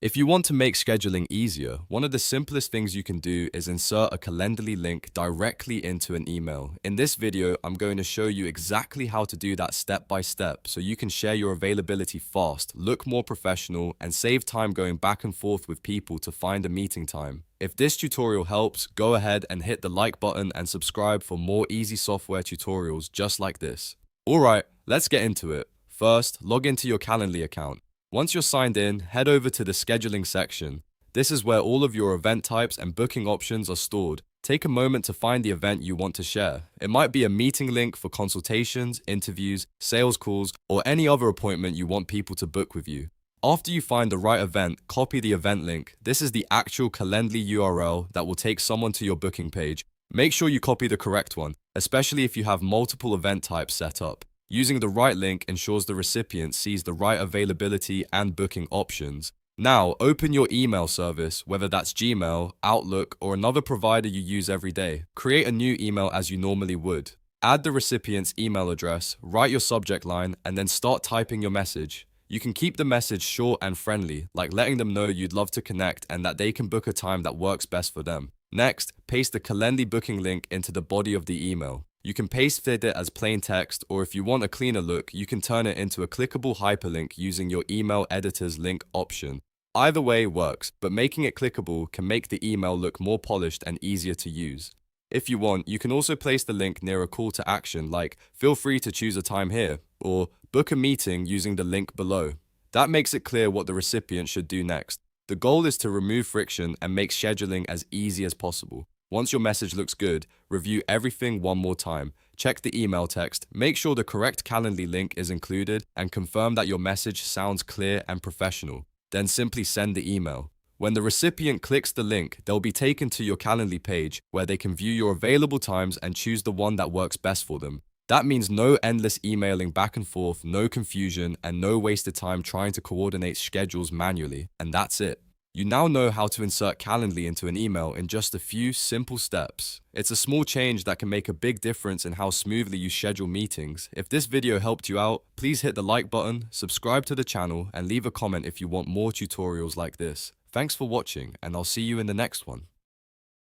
If you want to make scheduling easier, one of the simplest things you can do is insert a Calendly link directly into an email. In this video, I'm going to show you exactly how to do that step by step so you can share your availability fast, look more professional, and save time going back and forth with people to find a meeting time. If this tutorial helps, go ahead and hit the like button and subscribe for more easy software tutorials just like this. Alright, let's get into it. First, log into your Calendly account. Once you're signed in, head over to the scheduling section. This is where all of your event types and booking options are stored. Take a moment to find the event you want to share. It might be a meeting link for consultations, interviews, sales calls, or any other appointment you want people to book with you. After you find the right event, copy the event link. This is the actual Calendly URL that will take someone to your booking page. Make sure you copy the correct one, especially if you have multiple event types set up. Using the right link ensures the recipient sees the right availability and booking options. Now, open your email service, whether that's Gmail, Outlook, or another provider you use every day. Create a new email as you normally would. Add the recipient's email address, write your subject line, and then start typing your message. You can keep the message short and friendly, like letting them know you'd love to connect and that they can book a time that works best for them. Next, paste the Calendly booking link into the body of the email. You can paste fit it as plain text, or if you want a cleaner look, you can turn it into a clickable hyperlink using your email editor's link option. Either way works, but making it clickable can make the email look more polished and easier to use. If you want, you can also place the link near a call to action like, feel free to choose a time here, or book a meeting using the link below. That makes it clear what the recipient should do next. The goal is to remove friction and make scheduling as easy as possible. Once your message looks good, review everything one more time. Check the email text, make sure the correct Calendly link is included, and confirm that your message sounds clear and professional. Then simply send the email. When the recipient clicks the link, they'll be taken to your Calendly page where they can view your available times and choose the one that works best for them. That means no endless emailing back and forth, no confusion, and no wasted time trying to coordinate schedules manually. And that's it. You now know how to insert Calendly into an email in just a few simple steps. It's a small change that can make a big difference in how smoothly you schedule meetings. If this video helped you out, please hit the like button, subscribe to the channel, and leave a comment if you want more tutorials like this. Thanks for watching, and I'll see you in the next one.